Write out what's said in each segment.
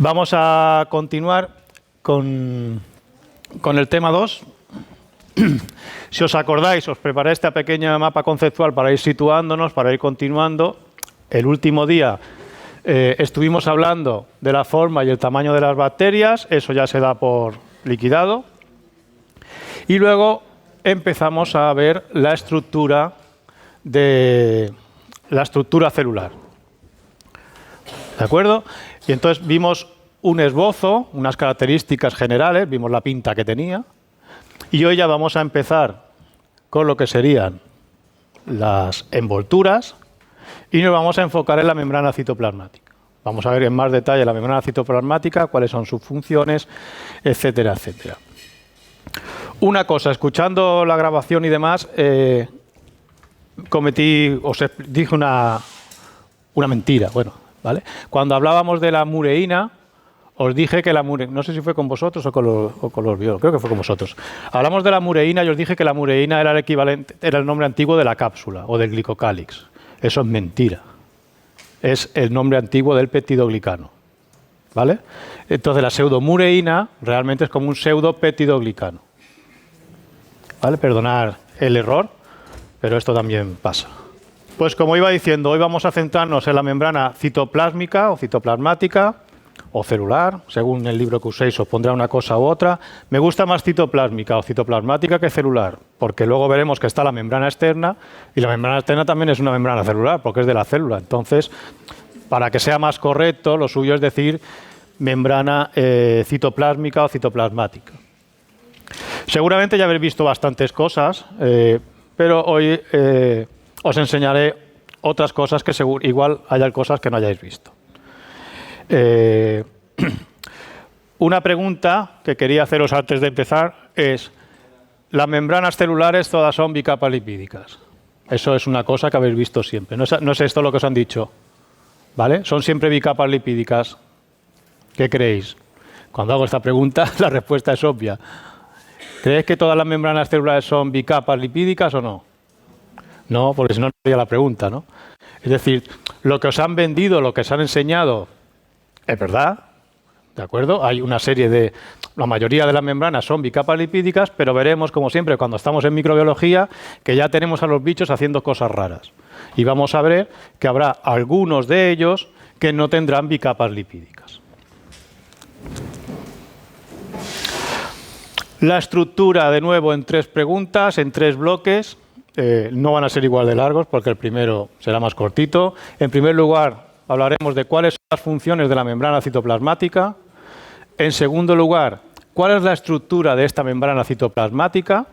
Vamos a continuar con el tema 2. Si os acordáis, os preparé este pequeño mapa conceptual para ir situándonos, para ir continuando. El último día estuvimos hablando de la forma y el tamaño de las bacterias, eso ya se da por liquidado. Y luego empezamos a ver la estructura celular. ¿De acuerdo? Y entonces vimos un esbozo, unas características generales, vimos la pinta que tenía. Y hoy ya vamos a empezar con lo que serían las envolturas y nos vamos a enfocar en la membrana citoplasmática. Vamos a ver en más detalle la membrana citoplasmática, cuáles son sus funciones, etcétera, etcétera. Una cosa, escuchando la grabación y demás, os dije una mentira. Bueno, ¿vale? Cuando hablábamos de la mureína, os dije que la mureína, no sé si fue con vosotros o con los biólogos, creo que fue con vosotros. Hablamos de la mureína y os dije que la mureína era el equivalente, era el nombre antiguo de la cápsula o del glicocálix. Eso es mentira. Es el nombre antiguo del peptidoglicano. ¿Vale? Entonces la pseudomureína realmente es como un pseudopeptidoglicano. ¿Vale? Perdonad el error, pero esto también pasa. Pues como iba diciendo, hoy vamos a centrarnos en la membrana citoplásmica o citoplasmática o celular, según el libro que uséis os pondrá una cosa u otra. Me gusta más citoplásmica o citoplasmática que celular, porque luego veremos que está la membrana externa y la membrana externa también es una membrana celular, porque es de la célula. Entonces, para que sea más correcto, lo suyo es decir membrana citoplásmica o citoplasmática. Seguramente ya habréis visto bastantes cosas, pero hoy os enseñaré otras cosas que igual haya cosas que no hayáis visto. Una pregunta que quería haceros antes de empezar es: ¿las membranas celulares todas son bicapas lipídicas? Eso es una cosa que habéis visto siempre. ¿No es esto lo que os han dicho? ¿Vale? ¿Son siempre bicapas lipídicas? ¿Qué creéis? Cuando hago esta pregunta, la respuesta es obvia. ¿Creéis que todas las membranas celulares son bicapas lipídicas o no? No, porque si no, no sería la pregunta, ¿no? Es decir, lo que os han vendido, lo que os han enseñado, es verdad, ¿de acuerdo? Hay una serie de... La mayoría de las membranas son bicapas lipídicas, pero veremos, como siempre, cuando estamos en microbiología, que ya tenemos a los bichos haciendo cosas raras. Y vamos a ver que habrá algunos de ellos que no tendrán bicapas lipídicas. La estructura, de nuevo, en 3 preguntas, en 3 bloques. No van a ser igual de largos porque el primero será más cortito. En primer lugar, hablaremos de cuáles son las funciones de la membrana citoplasmática. En segundo lugar, cuál es la estructura de esta membrana citoplasmática.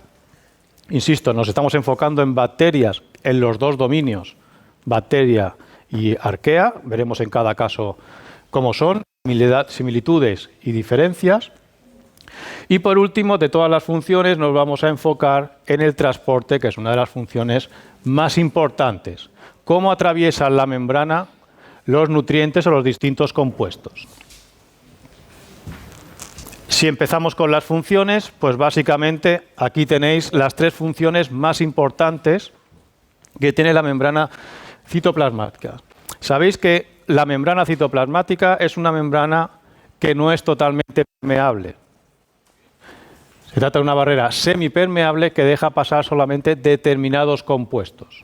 Insisto, nos estamos enfocando en bacterias en los 2 dominios, bacteria y arquea. Veremos en cada caso cómo son, similitudes y diferencias. Y por último, de todas las funciones, nos vamos a enfocar en el transporte, que es una de las funciones más importantes. Cómo atraviesan la membrana los nutrientes o los distintos compuestos. Si empezamos con las funciones, pues básicamente aquí tenéis las 3 funciones más importantes que tiene la membrana citoplasmática. Sabéis que la membrana citoplasmática es una membrana que no es totalmente permeable. Se trata de una barrera semipermeable que deja pasar solamente determinados compuestos.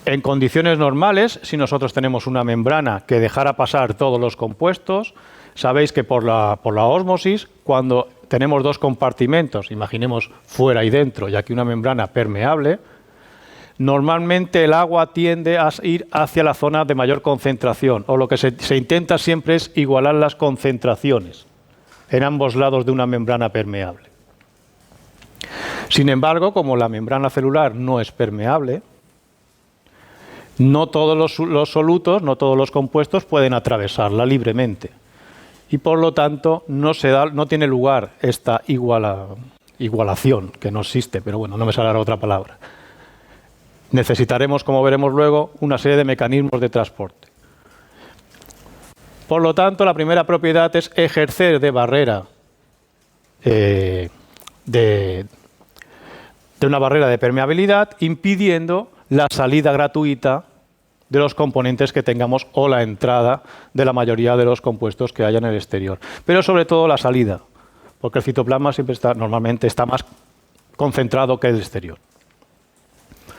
En condiciones normales, si nosotros tenemos una membrana que dejara pasar todos los compuestos, sabéis que por la ósmosis, cuando tenemos 2 compartimentos, imaginemos fuera y dentro, y aquí una membrana permeable, normalmente el agua tiende a ir hacia la zona de mayor concentración, o lo que se intenta siempre es igualar las concentraciones en ambos lados de una membrana permeable. Sin embargo, como la membrana celular no es permeable, no todos los solutos, no todos los compuestos pueden atravesarla libremente. Y por lo tanto no tiene lugar esta igualación, que no existe, pero bueno, no me saldrá otra palabra. Necesitaremos, como veremos luego, una serie de mecanismos de transporte. Por lo tanto, la primera propiedad es ejercer de barrera, de una barrera de permeabilidad, impidiendo la salida gratuita de los componentes que tengamos o la entrada de la mayoría de los compuestos que haya en el exterior. Pero sobre todo la salida, porque el citoplasma normalmente está más concentrado que el exterior.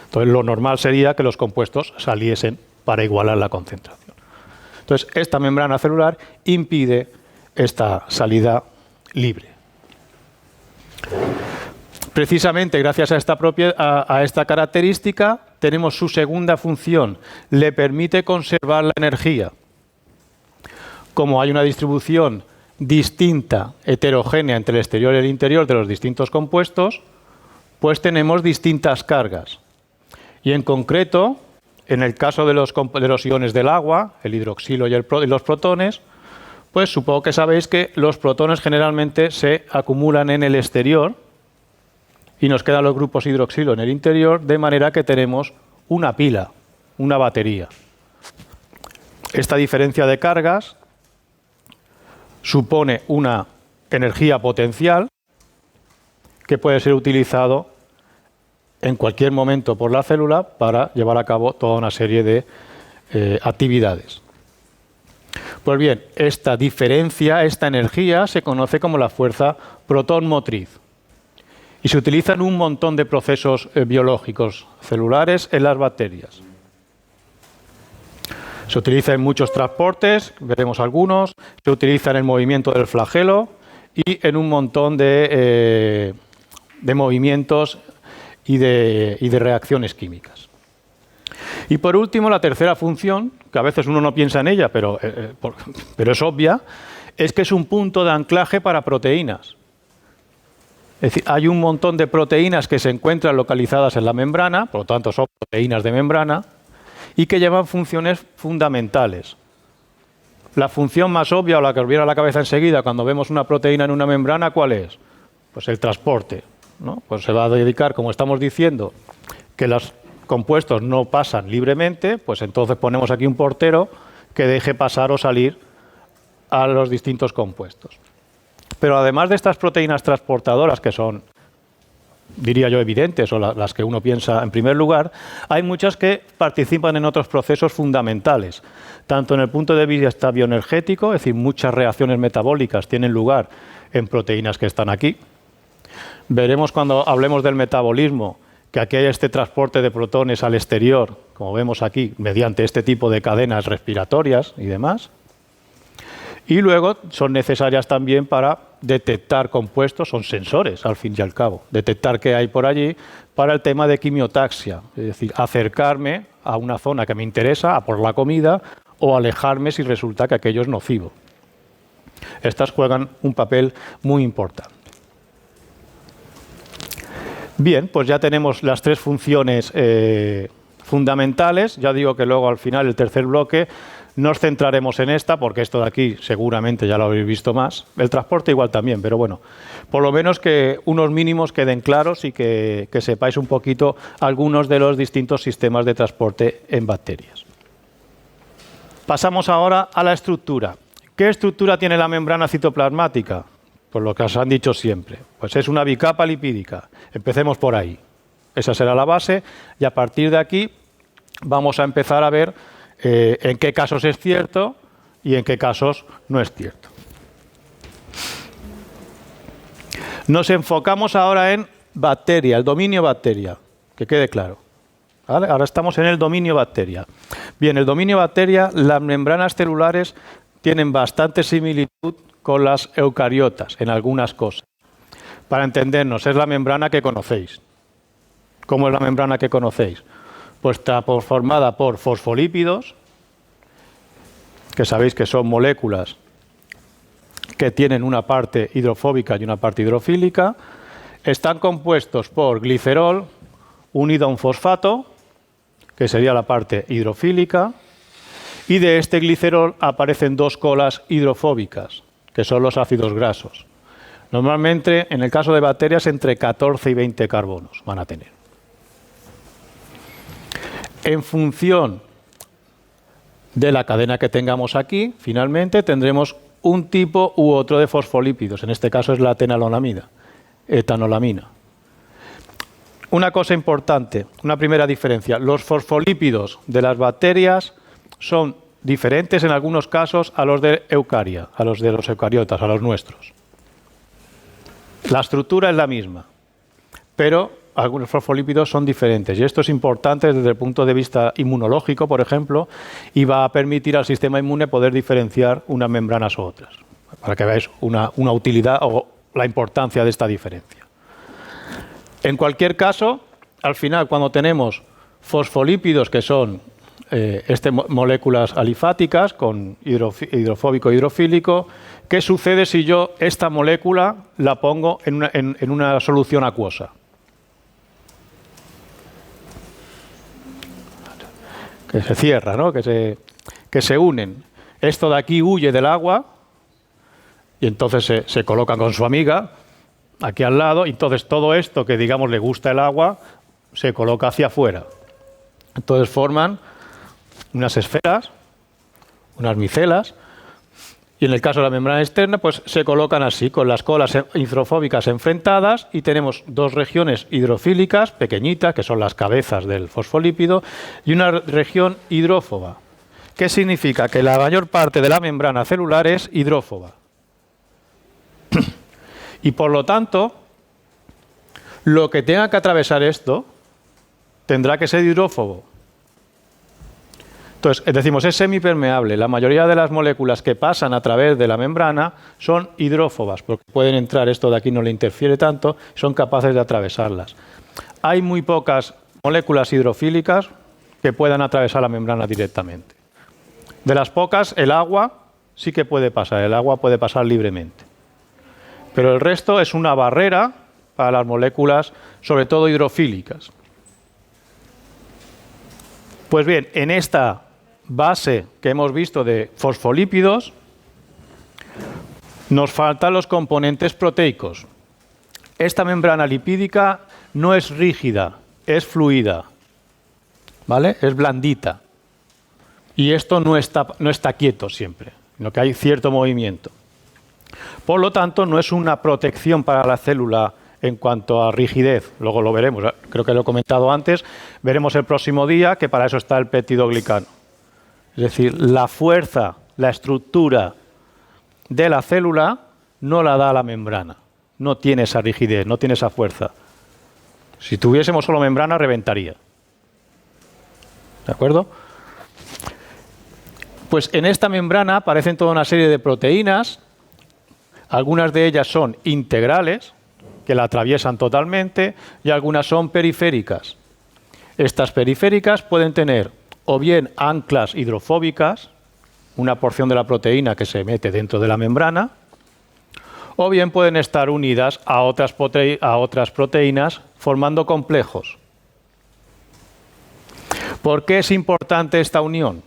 Entonces lo normal sería que los compuestos saliesen para igualar la concentración. Entonces esta membrana celular impide esta salida libre. Precisamente gracias a esta característica tenemos su segunda función, le permite conservar la energía. Como hay una distribución distinta, heterogénea entre el exterior y el interior de los distintos compuestos, pues tenemos distintas cargas. Y en concreto, en el caso de los iones del agua, el hidroxilo y los protones, pues supongo que sabéis que los protones generalmente se acumulan en el exterior y nos quedan los grupos hidroxilo en el interior, de manera que tenemos una pila, una batería. Esta diferencia de cargas supone una energía potencial que puede ser utilizado en cualquier momento por la célula para llevar a cabo toda una serie de actividades. Pues bien, esta diferencia, esta energía, se conoce como la fuerza protón motriz. Y se utiliza en un montón de procesos biológicos celulares en las bacterias. Se utiliza en muchos transportes, veremos algunos, se utiliza en el movimiento del flagelo y en un montón de movimientos y de reacciones químicas. Y por último, la tercera función, que a veces uno no piensa en ella, pero es obvia, es que es un punto de anclaje para proteínas. Es decir, hay un montón de proteínas que se encuentran localizadas en la membrana, por lo tanto son proteínas de membrana, y que llevan funciones fundamentales. La función más obvia o la que os viene a la cabeza enseguida cuando vemos una proteína en una membrana, ¿cuál es? Pues el transporte, ¿no? Pues se va a dedicar, como estamos diciendo, que los compuestos no pasan libremente, pues entonces ponemos aquí un portero que deje pasar o salir a los distintos compuestos. Pero además de estas proteínas transportadoras, que son, diría yo, evidentes, o las que uno piensa en primer lugar, hay muchas que participan en otros procesos fundamentales, tanto en el punto de vista bioenergético, es decir, muchas reacciones metabólicas tienen lugar en proteínas que están aquí. Veremos cuando hablemos del metabolismo que aquí hay este transporte de protones al exterior, como vemos aquí, mediante este tipo de cadenas respiratorias y demás. Y luego son necesarias también para detectar compuestos, son sensores al fin y al cabo, detectar qué hay por allí para el tema de quimiotaxia, es decir, acercarme a una zona que me interesa a por la comida o alejarme si resulta que aquello es nocivo. Estas juegan un papel muy importante. Bien, pues ya tenemos las tres funciones fundamentales. Ya digo que luego al final, el tercer bloque, nos centraremos en esta, porque esto de aquí seguramente ya lo habéis visto más. El transporte igual también, pero bueno, por lo menos que unos mínimos queden claros y que sepáis un poquito algunos de los distintos sistemas de transporte en bacterias. Pasamos ahora a la estructura. ¿Qué estructura tiene la membrana citoplasmática? Pues lo que os han dicho siempre, pues es una bicapa lipídica. Empecemos por ahí. Esa será la base y a partir de aquí vamos a empezar a ver en qué casos es cierto y en qué casos no es cierto. Nos enfocamos ahora en bacteria, el dominio bacteria, que quede claro. ¿Vale? Ahora estamos en el dominio bacteria. Bien, el dominio bacteria, las membranas celulares tienen bastante similitud con las eucariotas en algunas cosas. Para entendernos, es la membrana que conocéis. ¿Cómo es la membrana que conocéis? Pues está formada por fosfolípidos, que sabéis que son moléculas que tienen una parte hidrofóbica y una parte hidrofílica. Están compuestos por glicerol unido a un fosfato, que sería la parte hidrofílica, y de este glicerol aparecen dos colas hidrofóbicas, que son los ácidos grasos. Normalmente, en el caso de bacterias, entre 14 y 20 carbonos van a tener. En función de la cadena que tengamos aquí, finalmente tendremos un tipo u otro de fosfolípidos. En este caso es la etanolamina. Una cosa importante, una primera diferencia. Los fosfolípidos de las bacterias son diferentes en algunos casos a los de eucaria, a los de los eucariotas, a los nuestros. La estructura es la misma, pero algunos fosfolípidos son diferentes. Y esto es importante desde el punto de vista inmunológico, por ejemplo, y va a permitir al sistema inmune poder diferenciar unas membranas u otras, para que veáis una utilidad o la importancia de esta diferencia. En cualquier caso, al final, cuando tenemos fosfolípidos que son moléculas alifáticas con hidrofóbico e hidrofílico, ¿qué sucede si yo esta molécula la pongo en una solución acuosa? Que se cierra, ¿no? que se unen. Esto de aquí huye del agua y entonces se coloca con su amiga aquí al lado, y entonces todo esto que digamos le gusta el agua se coloca hacia afuera. Entonces forman unas esferas, unas micelas, y en el caso de la membrana externa pues se colocan así, con las colas hidrofóbicas enfrentadas, y tenemos dos regiones hidrofílicas pequeñitas, que son las cabezas del fosfolípido, y una región hidrófoba. ¿Qué significa? Que la mayor parte de la membrana celular es hidrófoba. Y por lo tanto, lo que tenga que atravesar esto tendrá que ser hidrófobo. Entonces, decimos, es semipermeable. La mayoría de las moléculas que pasan a través de la membrana son hidrófobas, porque pueden entrar, esto de aquí no le interfiere tanto, son capaces de atravesarlas. Hay muy pocas moléculas hidrofílicas que puedan atravesar la membrana directamente. De las pocas, el agua sí que puede pasar, el agua puede pasar libremente. Pero el resto es una barrera para las moléculas, sobre todo hidrofílicas. Pues bien, en esta base que hemos visto de fosfolípidos, nos faltan los componentes proteicos. Esta membrana lipídica no es rígida, es fluida, ¿vale? Es blandita. Y esto no está quieto siempre, sino que hay cierto movimiento. Por lo tanto, no es una protección para la célula en cuanto a rigidez. Luego lo veremos, creo que lo he comentado antes. Veremos el próximo día que para eso está el peptidoglicano. Es decir, la fuerza, la estructura de la célula no la da la membrana. No tiene esa rigidez, no tiene esa fuerza. Si tuviésemos solo membrana, reventaría. ¿De acuerdo? Pues en esta membrana aparecen toda una serie de proteínas. Algunas de ellas son integrales, que la atraviesan totalmente, y algunas son periféricas. Estas periféricas pueden tener o bien anclas hidrofóbicas, una porción de la proteína que se mete dentro de la membrana, o bien pueden estar unidas a otras proteínas formando complejos. ¿Por qué es importante esta unión?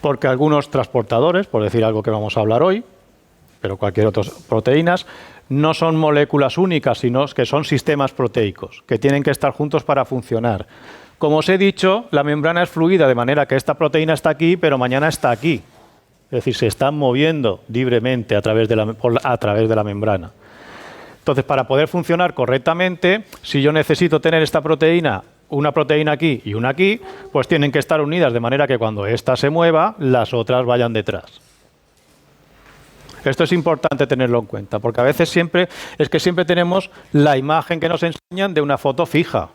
Porque algunos transportadores, por decir algo que vamos a hablar hoy, pero cualquier otra proteínas, no son moléculas únicas, sino que son sistemas proteicos, que tienen que estar juntos para funcionar. Como os he dicho, la membrana es fluida, de manera que esta proteína está aquí, pero mañana está aquí. Es decir, se están moviendo libremente a través de la membrana. Entonces, para poder funcionar correctamente, si yo necesito tener esta proteína, una proteína aquí y una aquí, pues tienen que estar unidas, de manera que cuando esta se mueva, las otras vayan detrás. Esto es importante tenerlo en cuenta, porque a veces siempre tenemos la imagen que nos enseñan de una foto fija.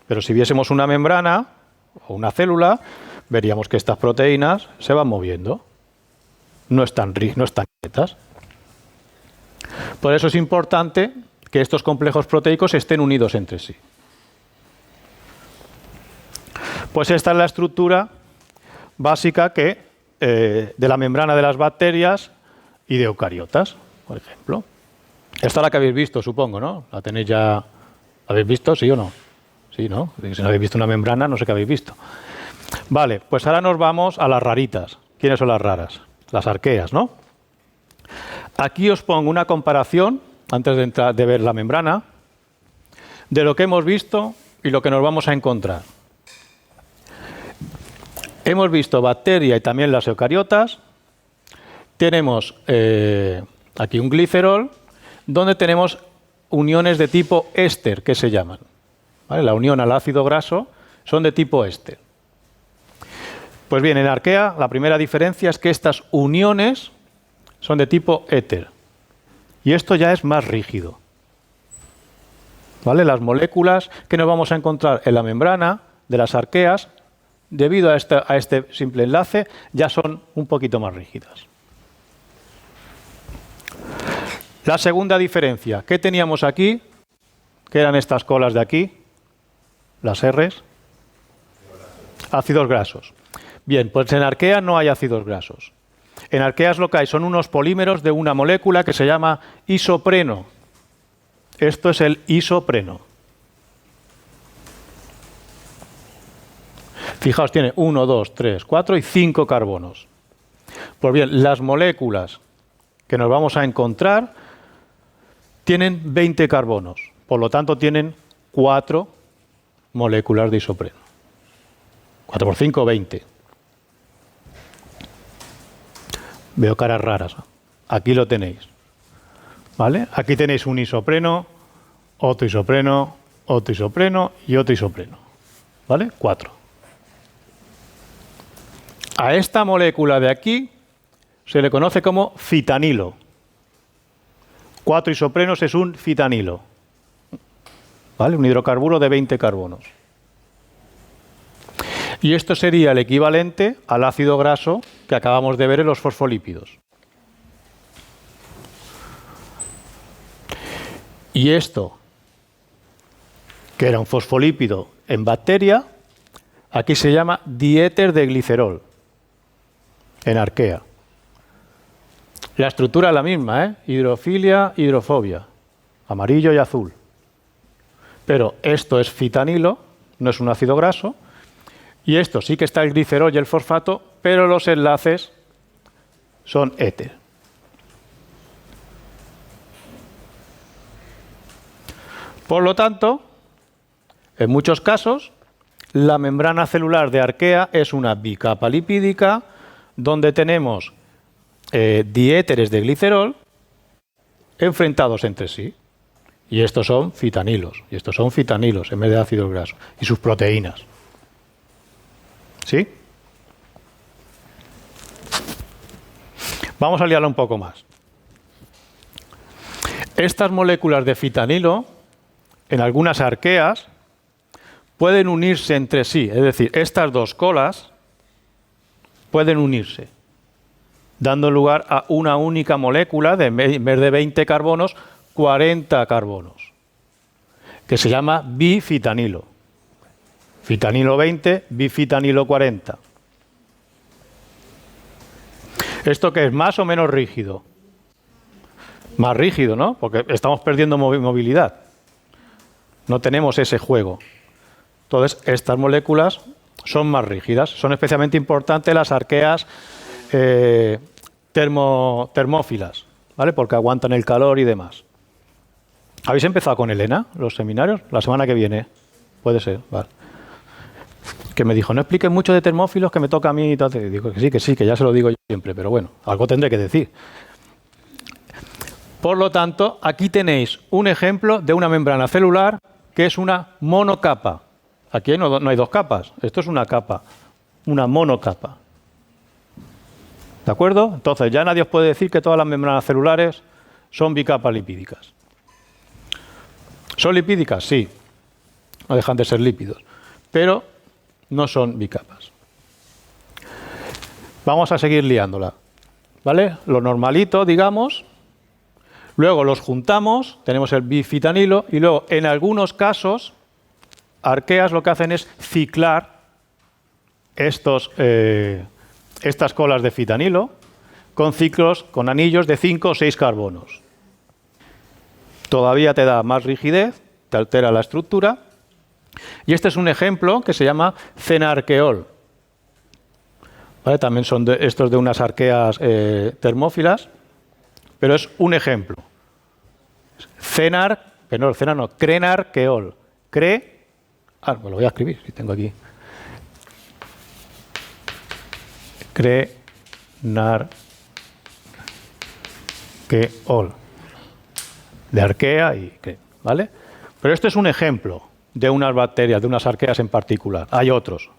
Pero si viésemos una membrana o una célula, veríamos que estas proteínas se van moviendo. No están quietas. Por eso es importante que estos complejos proteicos estén unidos entre sí. Pues esta es la estructura básica de la membrana de las bacterias y de eucariotas, por ejemplo. Esta es la que habéis visto, supongo, ¿no? ¿La tenéis ya? ¿La habéis visto, sí o no? Sí, ¿no? Si no habéis visto una membrana, no sé qué habéis visto. Vale, pues ahora nos vamos a las raritas. ¿Quiénes son las raras? Las arqueas, ¿no? Aquí os pongo una comparación, antes de ver la membrana, de lo que hemos visto y lo que nos vamos a encontrar. Hemos visto bacteria y también las eucariotas. Tenemos aquí un glicerol, donde tenemos uniones de tipo éster, que se llaman. ¿Vale? La unión al ácido graso son de tipo éster. Pues bien, en arquea la primera diferencia es que estas uniones son de tipo éter. Y esto ya es más rígido. ¿Vale? Las moléculas que nos vamos a encontrar en la membrana de las arqueas, debido a este simple enlace, ya son un poquito más rígidas. La segunda diferencia, ¿qué teníamos aquí? ¿Qué eran estas colas de aquí? Las R's. Ácidos grasos. Bien, pues en arquea no hay ácidos grasos. En arqueas lo que hay son unos polímeros de una molécula que se llama isopreno. Esto es el isopreno. Fijaos, tiene 1, 2, 3, 4 y 5 carbonos. Pues bien, las moléculas que nos vamos a encontrar tienen 20 carbonos. Por lo tanto, tienen 4 moléculas de isopreno. 4 por 5, 20. Veo caras raras. Aquí lo tenéis. ¿Vale? Aquí tenéis un isopreno, otro isopreno, otro isopreno y otro isopreno. ¿Vale? 4. A esta molécula de aquí se le conoce como fitanilo. 4 isoprenos es un fitanilo. ¿Vale? Un hidrocarburo de 20 carbonos. Y esto sería el equivalente al ácido graso que acabamos de ver en los fosfolípidos. Y esto, que era un fosfolípido en bacteria, aquí se llama diéter de glicerol, en arquea. La estructura es la misma, ¿eh? Hidrofilia, hidrofobia, amarillo y azul. Pero esto es fitanilo, no es un ácido graso, y esto sí que está el glicerol y el fosfato, pero los enlaces son éter. Por lo tanto, en muchos casos, la membrana celular de arquea es una bicapa lipídica donde tenemos diéteres de glicerol enfrentados entre sí. Y estos son fitanilos, en vez de ácidos grasos, y sus proteínas. ¿Sí? Vamos a liarla un poco más. Estas moléculas de fitanilo, en algunas arqueas, pueden unirse entre sí. Es decir, estas dos colas pueden unirse, dando lugar a una única molécula de, en vez de 20 carbonos, 40 carbonos, que se llama bifitanilo. Fitanilo 20, bifitanilo 40. ¿Esto qué es? ¿Más o menos rígido? Más rígido, ¿no? Porque estamos perdiendo movilidad. No tenemos ese juego. Entonces, estas moléculas son más rígidas. Son especialmente importantes las arqueas termófilas, ¿vale? Porque aguantan el calor y demás. ¿Habéis empezado con Elena los seminarios? La semana que viene. Puede ser, vale. Que me dijo, no expliques mucho de termófilos, que me toca a mí y tal. Y digo que sí, que ya se lo digo yo siempre, pero bueno, algo tendré que decir. Por lo tanto, aquí tenéis un ejemplo de una membrana celular que es una monocapa. Aquí no hay dos capas, esto es una capa, una monocapa. ¿De acuerdo? Entonces, ya nadie os puede decir que todas las membranas celulares son bicapas lipídicas. ¿Son lipídicas? Sí, no dejan de ser lípidos, pero no son bicapas. Vamos a seguir liándola, ¿vale? Lo normalito, digamos, luego los juntamos, tenemos el bifitanilo, y luego, en algunos casos, arqueas lo que hacen es ciclar estas colas de fitanilo con ciclos, con anillos de 5 o 6 carbonos. Todavía te da más rigidez, te altera la estructura. Y este es un ejemplo que se llama fenarqueol. ¿Vale? También son estos de unas arqueas termófilas, pero es un ejemplo. Crenarqueol. Pues lo voy a escribir, si tengo aquí. Crenarqueol. De arquea y ¿vale? Pero este es un ejemplo de unas bacterias, de unas arqueas en particular. Hay otros.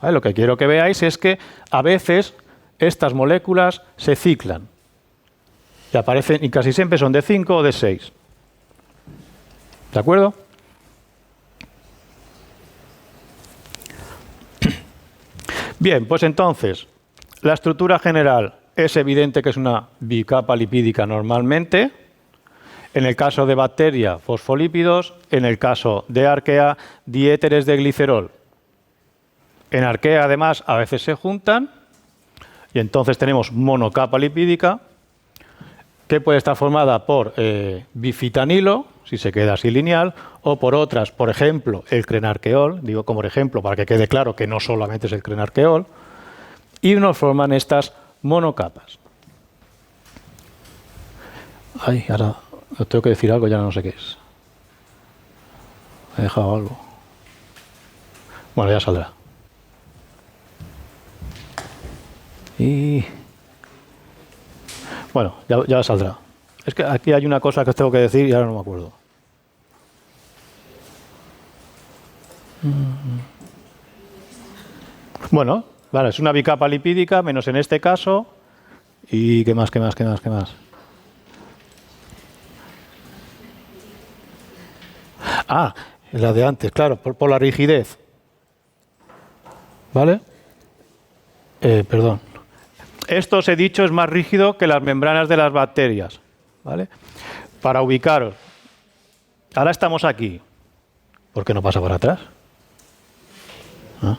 ¿Vale? Lo que quiero que veáis es que a veces estas moléculas se ciclan y aparecen, y casi siempre son de 5 o de 6. ¿De acuerdo? Bien, pues entonces, la estructura general es evidente que es una bicapa lipídica normalmente. En el caso de bacteria, fosfolípidos. En el caso de arquea, diéteres de glicerol. En arquea, además, a veces se juntan y entonces tenemos monocapa lipídica que puede estar formada por bifitanilo, si se queda así lineal, o por otras, por ejemplo, el crenarqueol, digo como ejemplo para que quede claro que no solamente es el crenarqueol, y nos forman estas monocapas. Ay, ahora os tengo que decir algo, ya no sé qué es. He dejado algo. Bueno, ya saldrá. Y bueno, ya saldrá. Es que aquí hay una cosa que os tengo que decir y ahora no me acuerdo. Bueno, vale, es una bicapa lipídica, menos en este caso. ¿Y qué más? Ah, la de antes, claro, por la rigidez. ¿Vale? Perdón. Esto os he dicho es más rígido que las membranas de las bacterias. ¿Vale? Para ubicaros. Ahora estamos aquí. ¿Por qué no pasa para atrás? ¿Ah?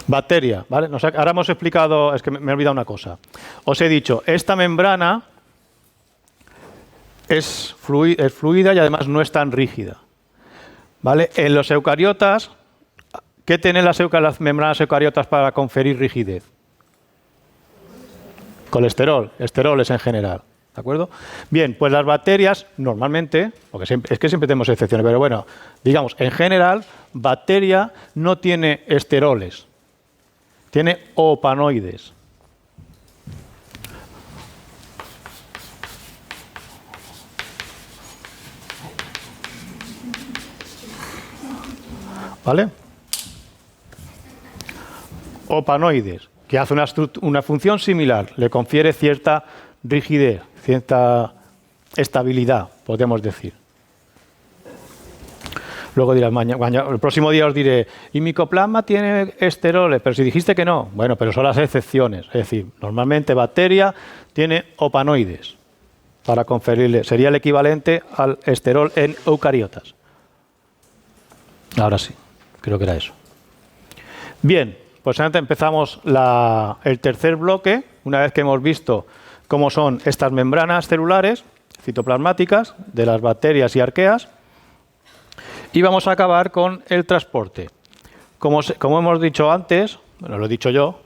Bacteria, ¿vale? Ahora hemos explicado, es que me he olvidado una cosa. Os he dicho, esta membrana es fluida y además no es tan rígida. ¿Vale? En los eucariotas, ¿qué tienen las membranas eucariotas para conferir rigidez? Colesterol, esteroles en general. ¿De acuerdo? Bien, pues las bacterias, normalmente, porque es que siempre tenemos excepciones, pero bueno, digamos, en general, bacteria no tiene esteroles, tiene opanoides. ¿Vale? Opanoides, que hace una función similar, le confiere cierta rigidez, cierta estabilidad, podemos decir. Luego dirás, el próximo día os diré, y micoplasma tiene esteroles, pero si dijiste que no, bueno, pero son las excepciones. Es decir, normalmente bacteria tiene opanoides para conferirle, sería el equivalente al esterol en eucariotas. Ahora sí, creo que era eso. Bien, pues antes empezamos el tercer bloque, una vez que hemos visto cómo son estas membranas celulares citoplasmáticas de las bacterias y arqueas. Y vamos a acabar con el transporte. Como hemos dicho antes, bueno, lo he dicho yo,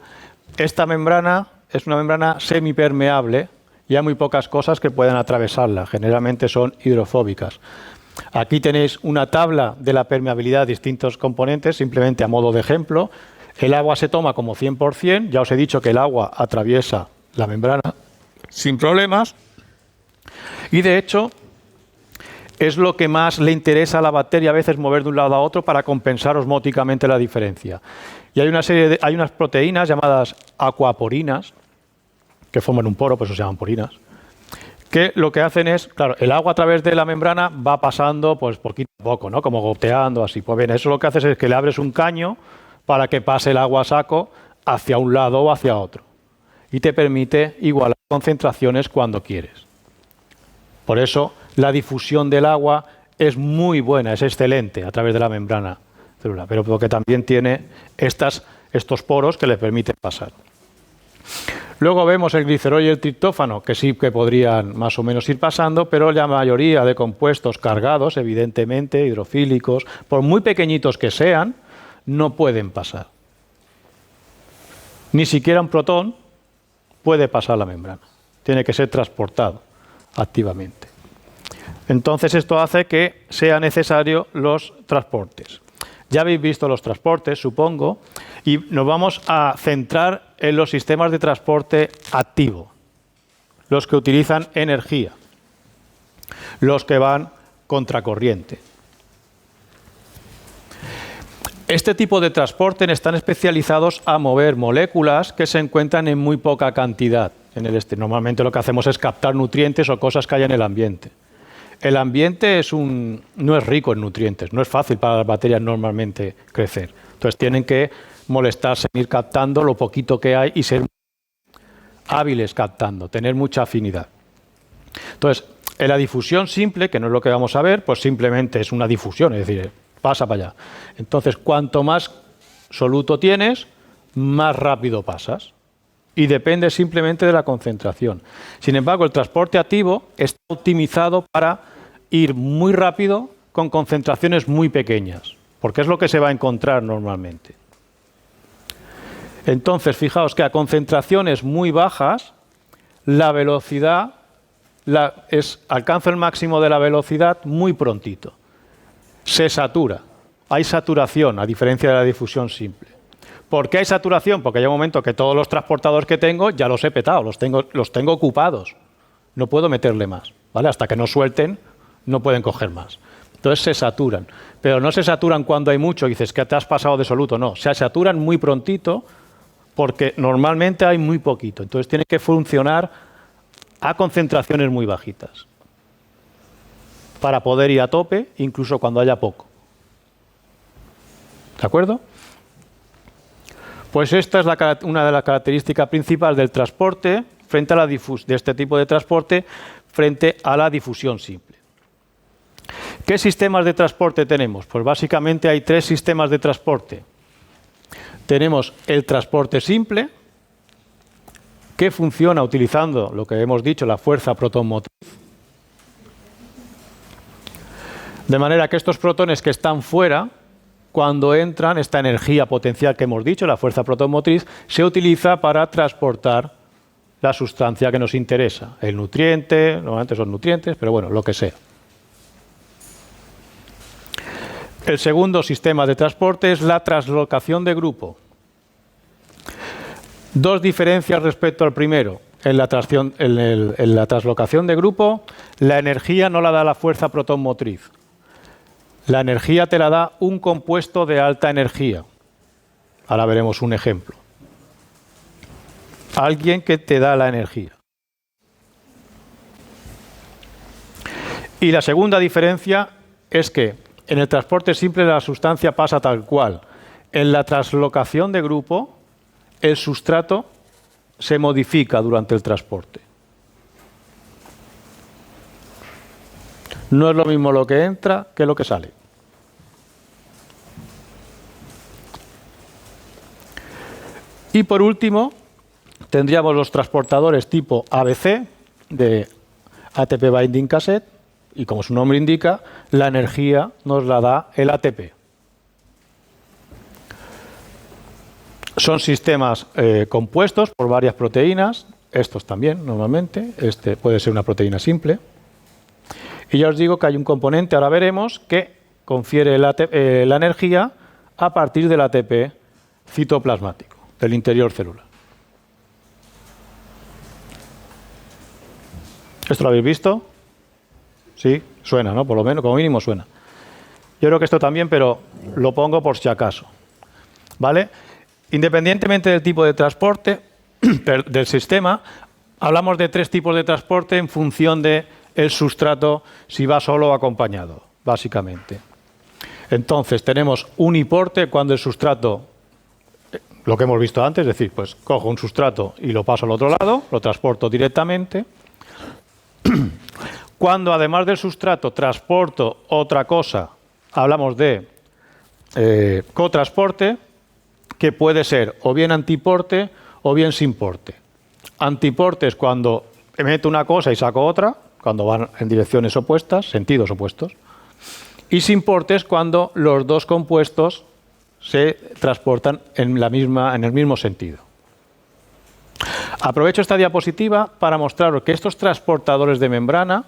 esta membrana es una membrana semipermeable y hay muy pocas cosas que puedan atravesarla. Generalmente son hidrofóbicas. Aquí tenéis una tabla de la permeabilidad de distintos componentes, simplemente a modo de ejemplo. El agua se toma como 100%, ya os he dicho que el agua atraviesa la membrana sin problemas. Y de hecho, es lo que más le interesa a la bacteria a veces mover de un lado a otro para compensar osmóticamente la diferencia. Y hay hay unas proteínas llamadas aquaporinas, que forman un poro, por eso se llaman porinas, que lo que hacen es, claro, el agua a través de la membrana va pasando pues poquito a poco, ¿no? Como goteando así. Pues bien, eso lo que haces es que le abres un caño para que pase el agua a saco hacia un lado o hacia otro. Y te permite igualar concentraciones cuando quieres. Por eso la difusión del agua es muy buena, es excelente a través de la membrana celular, pero porque también tiene estos poros que le permiten pasar. Luego vemos el glicerol y el triptófano, que sí que podrían más o menos ir pasando, pero la mayoría de compuestos cargados, evidentemente, hidrofílicos, por muy pequeñitos que sean, no pueden pasar. Ni siquiera un protón puede pasar la membrana. Tiene que ser transportado activamente. Entonces esto hace que sea necesario los transportes. Ya habéis visto los transportes, supongo, y nos vamos a centrar en los sistemas de transporte activo, los que utilizan energía. los que van contracorriente. Este tipo de transporte están especializados a mover moléculas que se encuentran en muy poca cantidad en el exterior. Normalmente lo que hacemos es captar nutrientes o cosas que hay en el ambiente. El ambiente no es rico en nutrientes, no es fácil para las bacterias normalmente crecer. Entonces tienen que molestarse en ir captando lo poquito que hay y ser hábiles captando, tener mucha afinidad. Entonces, en la difusión simple, que no es lo que vamos a ver, pues simplemente es una difusión, es decir, pasa para allá. Entonces, cuanto más soluto tienes, más rápido pasas. Y depende simplemente de la concentración. Sin embargo, el transporte activo está optimizado para ir muy rápido con concentraciones muy pequeñas, porque es lo que se va a encontrar normalmente. Entonces, fijaos que a concentraciones muy bajas, la velocidad alcanza el máximo de la velocidad muy prontito. Se satura. Hay saturación, a diferencia de la difusión simple. ¿Por qué hay saturación? Porque hay un momento que todos los transportadores que tengo ya los he petado, los tengo ocupados. No puedo meterle más, ¿vale? Hasta que no suelten, no pueden coger más. Entonces se saturan. Pero no se saturan cuando hay mucho y dices que te has pasado de soluto. No, se saturan muy prontito porque normalmente hay muy poquito. Entonces tiene que funcionar a concentraciones muy bajitas para poder ir a tope incluso cuando haya poco. ¿De acuerdo? Pues esta es una de las características principales del transporte frente a de este tipo de transporte frente a la difusión simple. ¿Qué sistemas de transporte tenemos? Pues básicamente hay tres sistemas de transporte. Tenemos el transporte simple, que funciona utilizando lo que hemos dicho, la fuerza protonmotriz. De manera que estos protones que están fuera, cuando entran, esta energía potencial que hemos dicho, la fuerza protonmotriz, se utiliza para transportar la sustancia que nos interesa. El nutriente, normalmente son nutrientes, pero bueno, lo que sea. El segundo sistema de transporte es la translocación de grupo. Dos diferencias respecto al primero. En la translocación de grupo, la energía no la da la fuerza protonmotriz. La energía te la da un compuesto de alta energía. Ahora veremos un ejemplo. Alguien que te da la energía. Y la segunda diferencia es que en el transporte simple la sustancia pasa tal cual. En la translocación de grupo, el sustrato se modifica durante el transporte. No es lo mismo lo que entra que lo que sale. Y por último, tendríamos los transportadores tipo ABC, de ATP Binding Cassette, y como su nombre indica, la energía nos la da el ATP. Son sistemas compuestos por varias proteínas, estos también normalmente, este puede ser una proteína simple. Y ya os digo que hay un componente, ahora veremos, que confiere la energía a partir del ATP citoplasmático, del interior celular. ¿Esto lo habéis visto? Sí, suena, ¿no? Por lo menos, como mínimo suena. Yo creo que esto también, pero lo pongo por si acaso. ¿Vale? Independientemente del tipo de transporte, del sistema, hablamos de tres tipos de transporte en función del sustrato, si va solo o acompañado, básicamente. Entonces, tenemos uniporte cuando el sustrato, lo que hemos visto antes, es decir, pues cojo un sustrato y lo paso al otro lado, lo transporto directamente. Cuando además del sustrato transporto otra cosa, hablamos de cotransporte, que puede ser o bien antiporte o bien sin porte. Antiporte es cuando meto una cosa y saco otra, cuando van en direcciones opuestas, sentidos opuestos. Y sin porte es cuando los dos compuestos se transportan en el mismo sentido. Aprovecho esta diapositiva para mostraros que estos transportadores de membrana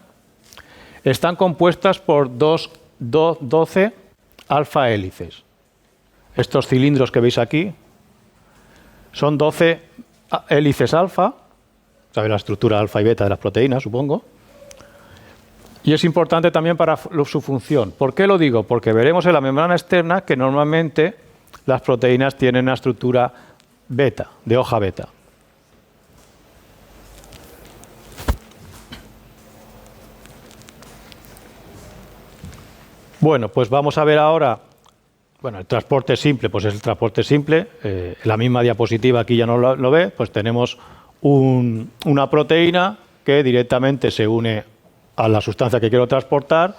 están compuestas por 12 alfa hélices. Estos cilindros que veis aquí son 12 hélices alfa, sabéis la estructura alfa y beta de las proteínas, supongo. Y es importante también para su función. ¿Por qué lo digo? Porque veremos en la membrana externa que normalmente las proteínas tienen una estructura beta, de hoja beta. Bueno, pues vamos a ver ahora, bueno, el transporte simple, pues es el transporte simple. La misma diapositiva aquí ya no lo ve, pues tenemos una proteína que directamente se une a la sustancia que quiero transportar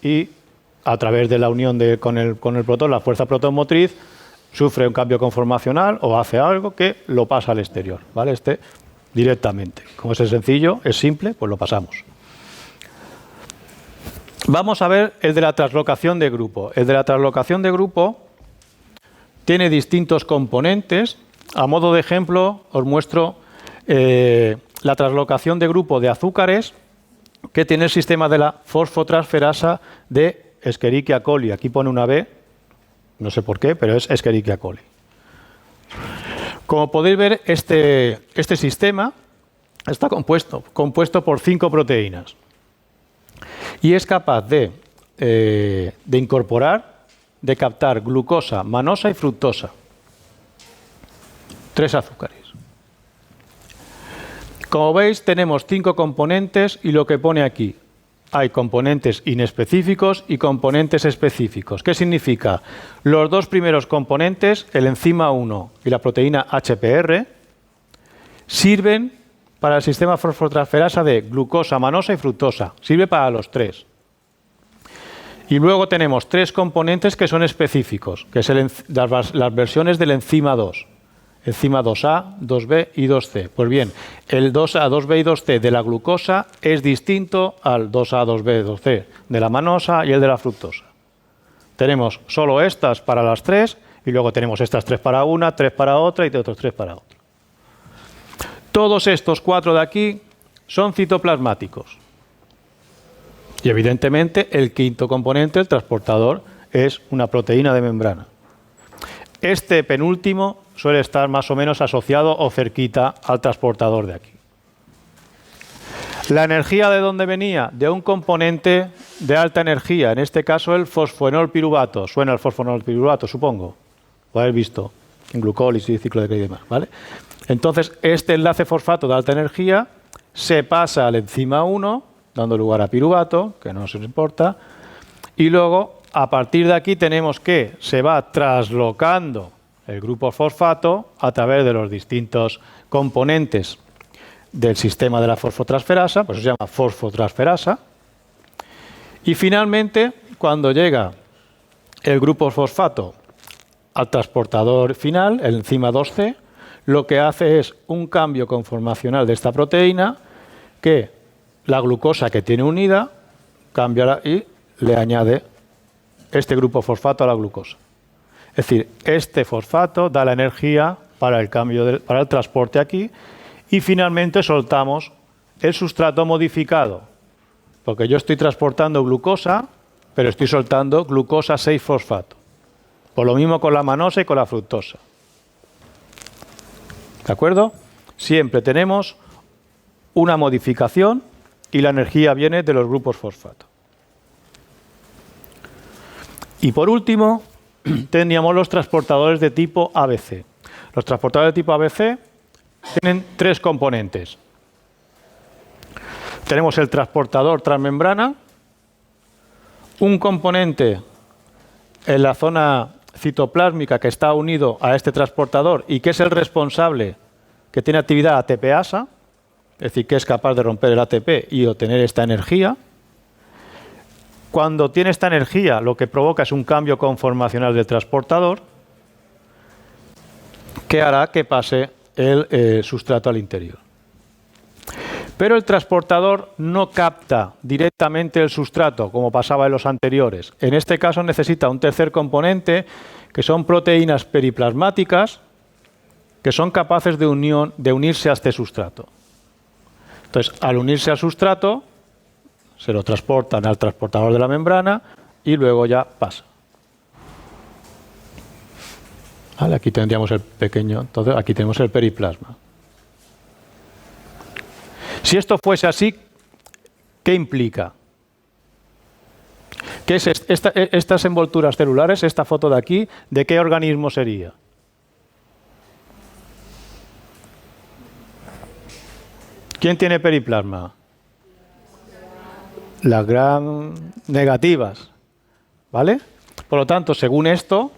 y a través de la unión con el protón, la fuerza protomotriz, sufre un cambio conformacional o hace algo que lo pasa al exterior, ¿vale? Directamente. Como es sencillo, es simple, pues lo pasamos. Vamos a ver el de la translocación de grupo. El de la translocación de grupo tiene distintos componentes. A modo de ejemplo, os muestro la translocación de grupo de azúcares que tiene el sistema de la fosfotransferasa de Escherichia coli. Aquí pone una B, no sé por qué, pero es Escherichia coli. Como podéis ver, este sistema está compuesto por 5 proteínas y es capaz de incorporar, de captar glucosa, manosa y fructosa. 3 azúcares. Como veis, tenemos 5 componentes y lo que pone aquí, hay componentes inespecíficos y componentes específicos. ¿Qué significa? Los 2 primeros componentes, el enzima 1 y la proteína HPR, sirven para el sistema fosfotransferasa de glucosa, manosa y fructosa. Sirve para los 3. Y luego tenemos 3 componentes que son específicos, que es las versiones del enzima 2. Enzima 2A, 2B y 2C. Pues bien, el 2A, 2B y 2C de la glucosa es distinto al 2A, 2B y 2C de la manosa y el de la fructosa. Tenemos solo estas para las 3 y luego tenemos estas 3 para una, 3 para otra y otros 3 para otra. Todos estos 4 de aquí son citoplasmáticos. Y evidentemente el quinto componente, el transportador, es una proteína de membrana. Este penúltimo suele estar más o menos asociado o cerquita al transportador de aquí. ¿La energía de dónde venía? De un componente de alta energía, en este caso el fosfoenol piruvato. Suena el fosfoenol piruvato, supongo. Lo habéis visto en glucólisis, ciclo de Krebs y demás, ¿vale? Entonces, este enlace fosfato de alta energía se pasa al enzima 1, dando lugar a piruvato, que no nos importa, y luego, a partir de aquí, tenemos que se va traslocando el grupo fosfato a través de los distintos componentes del sistema de la fosfotransferasa, pues se llama fosfotransferasa, y finalmente, cuando llega el grupo fosfato al transportador final, el enzima 2C, lo que hace es un cambio conformacional de esta proteína que la glucosa que tiene unida cambia y le añade este grupo fosfato a la glucosa. Es decir, este fosfato da la energía para el cambio para el transporte aquí y finalmente soltamos el sustrato modificado, porque yo estoy transportando glucosa, pero estoy soltando glucosa 6-fosfato. Por lo mismo con la manosa y con la fructosa. ¿De acuerdo? Siempre tenemos una modificación y la energía viene de los grupos fosfato. Y por último, tendríamos los transportadores de tipo ABC. Los transportadores de tipo ABC tienen 3 componentes. Tenemos el transportador transmembrana, un componente en la zona citoplásmica que está unido a este transportador y que es el responsable, que tiene actividad ATPasa, es decir, que es capaz de romper el ATP y obtener esta energía. Cuando tiene esta energía, lo que provoca es un cambio conformacional del transportador que hará que pase el sustrato al interior. Pero el transportador no capta directamente el sustrato, como pasaba en los anteriores. En este caso necesita un tercer componente, que son proteínas periplasmáticas, que son capaces de unirse a este sustrato. Entonces, al unirse al sustrato, se lo transportan al transportador de la membrana y luego ya pasa. Vale, aquí tendríamos el pequeño, entonces aquí tenemos el periplasma. Si esto fuese así, ¿qué implica? ¿Qué es estas envolturas celulares, esta foto de aquí, de qué organismo sería? ¿Quién tiene periplasma? Las gram negativas, ¿vale? Por lo tanto, según esto,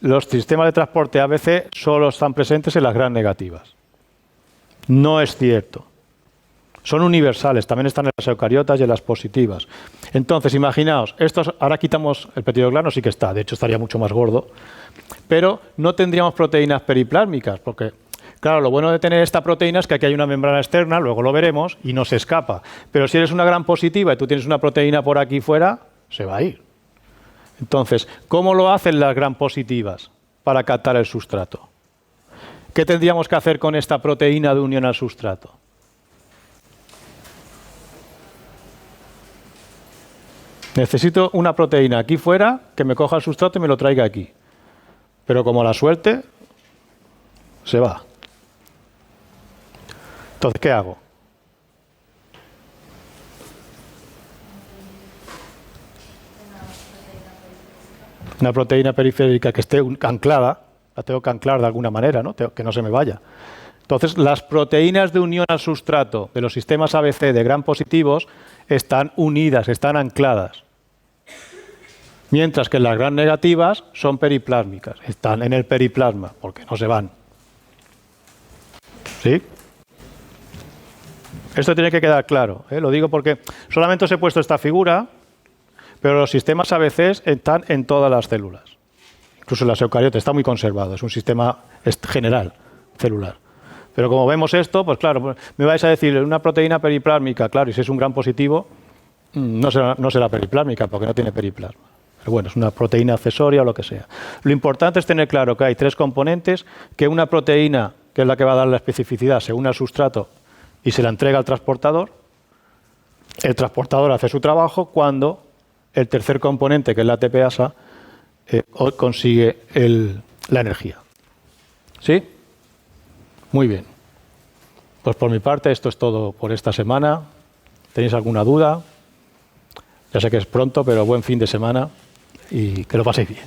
los sistemas de transporte ABC solo están presentes en las gram negativas. No es cierto. Son universales, también están en las eucariotas y en las positivas. Entonces, imaginaos, ahora quitamos el peptidoglicano, sí que está, de hecho estaría mucho más gordo, pero no tendríamos proteínas periplásmicas, porque, claro, lo bueno de tener esta proteína es que aquí hay una membrana externa, luego lo veremos, y no se escapa. Pero si eres una gram positiva y tú tienes una proteína por aquí fuera, se va a ir. Entonces, ¿cómo lo hacen las gram positivas para captar el sustrato? ¿Qué tendríamos que hacer con esta proteína de unión al sustrato? Necesito una proteína aquí fuera que me coja el sustrato y me lo traiga aquí. Pero como la suelte, se va. Entonces, ¿qué hago? Una proteína periférica que esté anclada, la tengo que anclar de alguna manera, ¿no? Que no se me vaya. Entonces, las proteínas de unión al sustrato de los sistemas ABC de gram positivos están unidas, están ancladas. Mientras que las gram negativas son periplásmicas, están en el periplasma, porque no se van. ¿Sí? Esto tiene que quedar claro, ¿eh? Lo digo porque solamente os he puesto esta figura, pero los sistemas ABC están en todas las células. Incluso en las eucariotas, está muy conservado, es un sistema general, celular. Pero como vemos esto, pues claro, me vais a decir, una proteína periplásmica, claro, y si es un gram positivo, no será periplásmica, porque no tiene periplasma. Pero bueno, es una proteína accesoria o lo que sea. Lo importante es tener claro que hay tres componentes, que una proteína, que es la que va a dar la especificidad, se une al sustrato y se la entrega al transportador. El transportador hace su trabajo cuando el tercer componente, que es la ATPasa, consigue la energía. ¿Sí? Muy bien. Pues por mi parte esto es todo por esta semana. ¿Tenéis alguna duda? Ya sé que es pronto, pero buen fin de semana y que lo paséis bien.